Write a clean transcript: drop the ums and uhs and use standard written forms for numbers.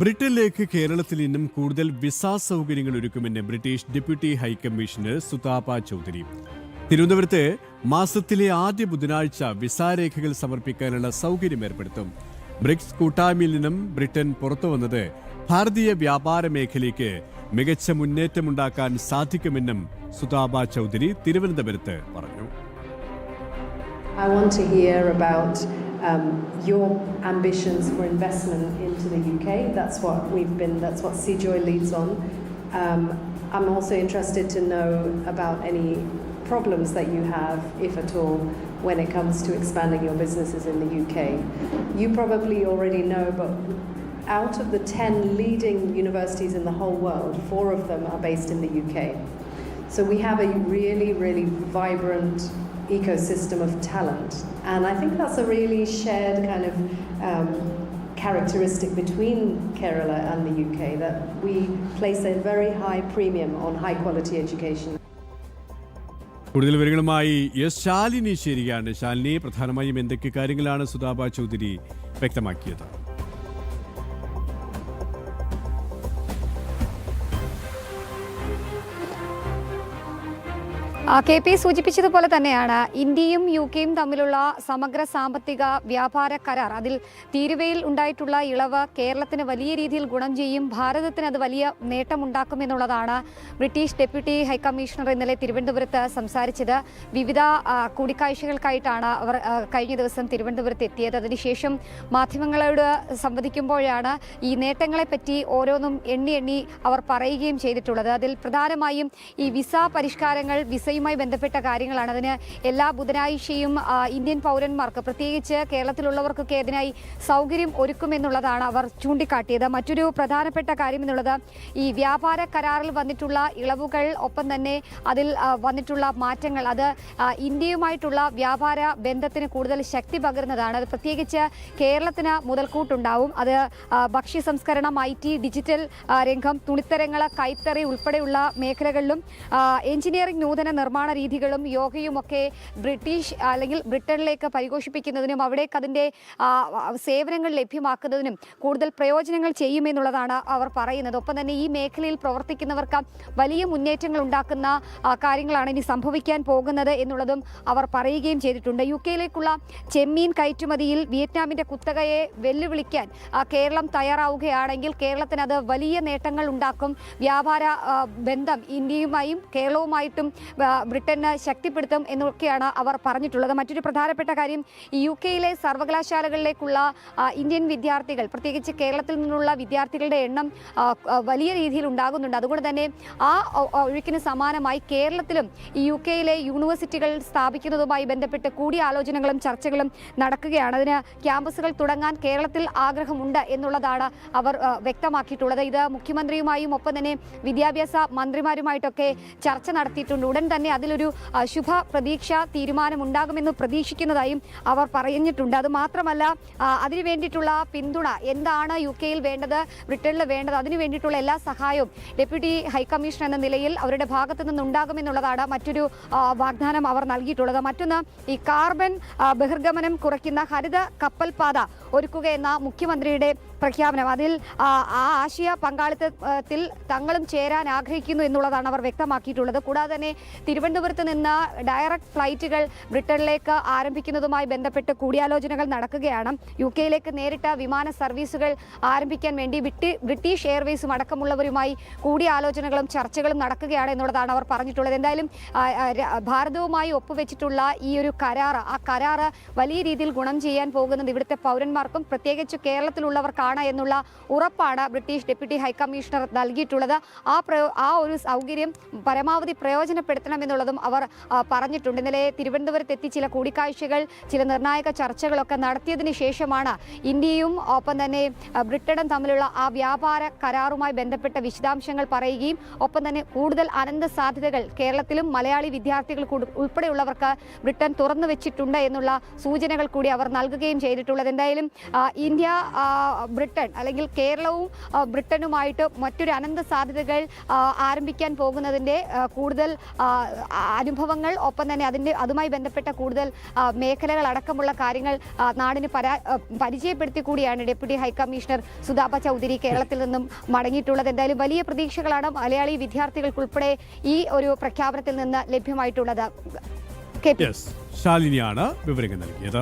ബ്രിട്ടനിലേക്ക് കേരളത്തിൽ നിന്നും കൂടുതൽ വിസ സൗകര്യങ്ങൾ ഒരുക്കുമെന്ന് ബ്രിട്ടീഷ് ഡെപ്യൂട്ടി ഹൈക്കമ്മീഷണർ സുതാപ ചൗധരി. തിരുവനന്തപുരത്ത് മാസത്തിലെ ആദ്യ ബുധനാഴ്ച വിസ രേഖകൾ സമർപ്പിക്കാനുള്ള സൗകര്യം ഏർപ്പെടുത്തും. ബ്രിക്സ് കൂട്ടായ്മയിൽ നിന്നും ബ്രിട്ടൻ പുറത്തുവന്നത് ഭാരതീയ വ്യാപാര മേഖലയ്ക്ക് മികച്ച മുന്നേറ്റമുണ്ടാക്കാൻ സാധിക്കുമെന്നും സുതാപ ചൗധരി തിരുവനന്തപുരത്ത് പറഞ്ഞു. I want to hear about your ambitions for investment into the UK. That's what CJOY leads on. I'm also interested to know about any problems that you have, if at all, when it comes to expanding your businesses in the UK. You probably already know, but out of the 10 leading universities in the whole world, 4 of them are based in the UK. So we have a really, really vibrant ecosystem of talent, and I think that's a really shared kind of characteristic between Kerala and the UK, that we place a very high premium on high quality education. കൂടുതൽ വിവരങ്ങളുമായി S Shalini ശരിയാണ്. ശാലിനി, പ്രധാനമായും എന്തൊക്കെ കാര്യങ്ങളാണ് സുതാപ ചൗധരി വ്യക്തമാക്കിയത്? KP സൂചിപ്പിച്ചതുപോലെ തന്നെയാണ് ഇന്ത്യയും UK-യും തമ്മിലുള്ള സമഗ്ര സാമ്പത്തിക വ്യാപാര കരാർ. അതിൽ തീരുവയിൽ ഉണ്ടായിട്ടുള്ള ഇളവ് കേരളത്തിന് വലിയ രീതിയിൽ ഗുണം ചെയ്യും, ഭാരതത്തിന് അത് വലിയ നേട്ടമുണ്ടാക്കുമെന്നുള്ളതാണ് ബ്രിട്ടീഷ് ഡെപ്യൂട്ടി ഹൈക്കമ്മീഷണർ ഇന്നലെ തിരുവനന്തപുരത്ത് സംസാരിച്ചത്. വിവിധ കൂടിക്കാഴ്ചകൾക്കായിട്ടാണ് അവർ കഴിഞ്ഞ ദിവസം തിരുവനന്തപുരത്ത് എത്തിയത്. അതിനുശേഷം മാധ്യമങ്ങളോട് സംവദിക്കുമ്പോഴാണ് ഈ നേട്ടങ്ങളെപ്പറ്റി ഓരോന്നും എണ്ണി അവർ പറയുകയും ചെയ്തിട്ടുള്ളത്. അതിൽ പ്രധാനമായും ഈ വിസ പരിഷ്കാരങ്ങൾ, വിസയുമായി ബന്ധപ്പെട്ട കാര്യങ്ങളാണ്. അതിന് എല്ലാ ബുധനാഴ്ചയും ഇന്ത്യൻ പൗരന്മാർക്ക്, പ്രത്യേകിച്ച് കേരളത്തിലുള്ളവർക്കൊക്കെ അതിനായി സൗകര്യം ഒരുക്കുമെന്നുള്ളതാണ് അവർ ചൂണ്ടിക്കാട്ടിയത്. മറ്റൊരു പ്രധാനപ്പെട്ട കാര്യം എന്നുള്ളത് ഈ വ്യാപാര കരാറിൽ വന്നിട്ടുള്ള ഇളവുകൾ, ഒപ്പം തന്നെ അതിൽ വന്നിട്ടുള്ള മാറ്റങ്ങൾ, അത് ഇന്ത്യയുമായിട്ടുള്ള വ്യാപാര ബന്ധത്തിന് കൂടുതൽ ശക്തി പകരുന്നതാണ്. അത് പ്രത്യേകിച്ച് കേരളത്തിന് മുതൽക്കൂട്ടുണ്ടാവും. അത് ഭക്ഷ്യ സംസ്കരണം, IT, ഡിജിറ്റൽ രംഗം, തുണിത്തരങ്ങൾ, കൈത്തറി ഉൾപ്പെടെയുള്ള മേഖലകളിലും എഞ്ചിനീയറിംഗ് നൂതന നിർമ്മാണ രീതികളും യോഗയുമൊക്കെ ബ്രിട്ടീഷ് അല്ലെങ്കിൽ ബ്രിട്ടനിലേക്ക് പരിപോഷിപ്പിക്കുന്നതിനും അവിടേക്ക് അതിൻ്റെ സേവനങ്ങൾ ലഭ്യമാക്കുന്നതിനും കൂടുതൽ പ്രയോജനങ്ങൾ ചെയ്യുമെന്നുള്ളതാണ് അവർ പറയുന്നത്. ഒപ്പം തന്നെ ഈ മേഖലയിൽ പ്രവർത്തിക്കുന്നവർക്ക് വലിയ മുന്നേറ്റങ്ങൾ ഉണ്ടാക്കുന്ന കാര്യങ്ങളാണ് ഇനി സംഭവിക്കാൻ പോകുന്നത് എന്നുള്ളതും അവർ പറയുകയും ചെയ്തിട്ടുണ്ട്. UK-യിലേക്കുള്ള ചെമ്മീൻ കയറ്റുമതിയിൽ വിയറ്റ്നാമിൻ്റെ കുത്തകയെ വെല്ലുവിളിക്കാൻ കേരളം തയ്യാറാവുകയാണെങ്കിൽ കേരളത്തിന് അത് വലിയ നേട്ടങ്ങൾ ഉണ്ടാക്കും. വ്യാപാര ബന്ധം ഇന്ത്യയുമായും കേരളവുമായിട്ടും ബ്രിട്ടന് ശക്തിപ്പെടുത്തും എന്നൊക്കെയാണ് അവർ പറഞ്ഞിട്ടുള്ളത്. മറ്റൊരു പ്രധാനപ്പെട്ട കാര്യം, ഈ UK-യിലെ സർവകലാശാലകളിലേക്കുള്ള ഇന്ത്യൻ വിദ്യാർത്ഥികൾ, പ്രത്യേകിച്ച് കേരളത്തിൽ നിന്നുള്ള വിദ്യാർത്ഥികളുടെ എണ്ണം വലിയ രീതിയിൽ ഉണ്ടാകുന്നുണ്ട്. അതുകൊണ്ട് തന്നെ ആ ഒഴുക്കിന് സമാനമായി കേരളത്തിലും ഈ UK-യിലെ യൂണിവേഴ്സിറ്റികൾ സ്ഥാപിക്കുന്നതുമായി ബന്ധപ്പെട്ട് കൂടിയാലോചനകളും ചർച്ചകളും നടക്കുകയാണ്. അതിന് ക്യാമ്പസുകൾ തുടങ്ങാൻ കേരളത്തിൽ ആഗ്രഹമുണ്ട് എന്നുള്ളതാണ് അവർ വ്യക്തമാക്കിയിട്ടുള്ളത്. ഇത് മുഖ്യമന്ത്രിയുമായും ഒപ്പം തന്നെ വിദ്യാഭ്യാസ മന്ത്രിമാരുമായിട്ടൊക്കെ ചർച്ച നടത്തിയിട്ടുണ്ട്. ഉടൻ തന്നെ അതിലൊരു ശുഭ പ്രതീക്ഷ തീരുമാനമുണ്ടാകുമെന്ന് പ്രതീക്ഷിക്കുന്നതായും അവർ പറഞ്ഞിട്ടുണ്ട്. അതുമാത്രമല്ല, അതിനു വേണ്ടിയിട്ടുള്ള പിന്തുണ എന്താണ് UK-യിൽ വേണ്ടത്, ബ്രിട്ടനിൽ വേണ്ടത്, അതിനു വേണ്ടിയിട്ടുള്ള എല്ലാ സഹായവും ഡെപ്യൂട്ടി ഹൈക്കമ്മീഷണർ എന്ന നിലയിൽ അവരുടെ ഭാഗത്തു നിന്നുണ്ടാകുമെന്നുള്ളതാണ് മറ്റൊരു വാഗ്ദാനം അവർ നൽകിയിട്ടുള്ളത്. മറ്റൊന്ന്, ഈ കാർബൺ ബഹിർഗമനം കുറയ്ക്കുന്ന ഹരിത കപ്പൽ പാത ഒരുക്കുക എന്ന മുഖ്യമന്ത്രിയുടെ പ്രഖ്യാപനം, അതിൽ ആ ആശയ പങ്കാളിത്തത്തിൽ തങ്ങളും ചേരാൻ ആഗ്രഹിക്കുന്നു എന്നുള്ളതാണ് അവർ വ്യക്തമാക്കിയിട്ടുള്ളത്. കൂടാതെ തന്നെ തിരുവനന്തപുരത്ത് നിന്ന് ഡയറക്റ്റ് ഫ്ലൈറ്റുകൾ ബ്രിട്ടനിലേക്ക് ആരംഭിക്കുന്നതുമായി ബന്ധപ്പെട്ട് കൂടിയാലോചനകൾ നടക്കുകയാണ്. UK-യിലേക്ക് നേരിട്ട് വിമാന സർവീസുകൾ ആരംഭിക്കാൻ വേണ്ടി ബ്രിട്ടീഷ് എയർവേസും അടക്കമുള്ളവരുമായി കൂടിയാലോചനകളും ചർച്ചകളും നടക്കുകയാണ് എന്നുള്ളതാണ് അവർ പറഞ്ഞിട്ടുള്ളത്. എന്തായാലും ഭാരതവുമായി ഒപ്പുവെച്ചിട്ടുള്ള ഈ ഒരു കരാറ്, ആ കരാറ് വലിയ രീതിയിൽ ഗുണം ചെയ്യാൻ പോകുന്നത് ഇവിടുത്തെ പൗരന്മാർക്കും പ്രത്യേകിച്ച് കേരളത്തിലുള്ളവർക്കാണ് എന്നുള്ള ഉറപ്പാണ് ബ്രിട്ടീഷ് ഡെപ്യൂട്ടി ഹൈക്കമ്മീഷണർ നൽകിയിട്ടുള്ളത്. ആ ഒരു സൗകര്യം പരമാവധി പ്രയോജനപ്പെടുത്തണം എന്നുള്ളതും അവർ പറഞ്ഞിട്ടുണ്ട്. ഇന്നലെ തിരുവനന്തപുരത്ത് എത്തി ചില കൂടിക്കാഴ്ചകൾ, ചില നിർണായക ചർച്ചകളൊക്കെ നടത്തിയതിന് ശേഷമാണ് ഇന്ത്യയും ഒപ്പം തന്നെ ബ്രിട്ടനും തമ്മിലുള്ള ആ വ്യാപാര കരാറുമായി ബന്ധപ്പെട്ട വിശദാംശങ്ങൾ പറയുകയും ഒപ്പം തന്നെ കൂടുതൽ അനന്ത സാധ്യതകൾ കേരളത്തിലും മലയാളി വിദ്യാർത്ഥികൾ ഉൾപ്പെടെയുള്ളവർക്ക് ബ്രിട്ടൻ തുറന്നു വെച്ചിട്ടുണ്ട് എന്നുള്ള സൂചനകൾ കൂടി അവർ നൽകുകയും ചെയ്തിട്ടുള്ളത്. എന്തായാലും എന്തായാലും ഇന്ത്യ ബ്രിട്ടൻ അല്ലെങ്കിൽ കേരളവും ബ്രിട്ടനുമായിട്ട് മറ്റൊരു അനന്ത സാധ്യതകൾ ആരംഭിക്കാൻ പോകുന്നതിൻ്റെ കൂടുതൽ അനുഭവങ്ങൾ, ഒപ്പം തന്നെ അതുമായി ബന്ധപ്പെട്ട കൂടുതൽ മേഖലകൾ അടക്കമുള്ള കാര്യങ്ങൾ നാടിന് പരിചയപ്പെടുത്തി കൂടിയാണ് ഡെപ്യൂട്ടി ഹൈക്കമ്മീഷണർ സുതാപ ചൗധരി കേരളത്തിൽ നിന്നും മടങ്ങിയിട്ടുള്ളത്. എന്തായാലും വലിയ പ്രതീക്ഷകളാണ് മലയാളി വിദ്യാർത്ഥികൾക്കുൾപ്പെടെ ഈ ഒരു പ്രഖ്യാപനത്തിൽ നിന്ന് ലഭ്യമായിട്ടുള്ളത്. ശാലിനിയാണ് വിവരങ്ങൾ നൽകിയത്.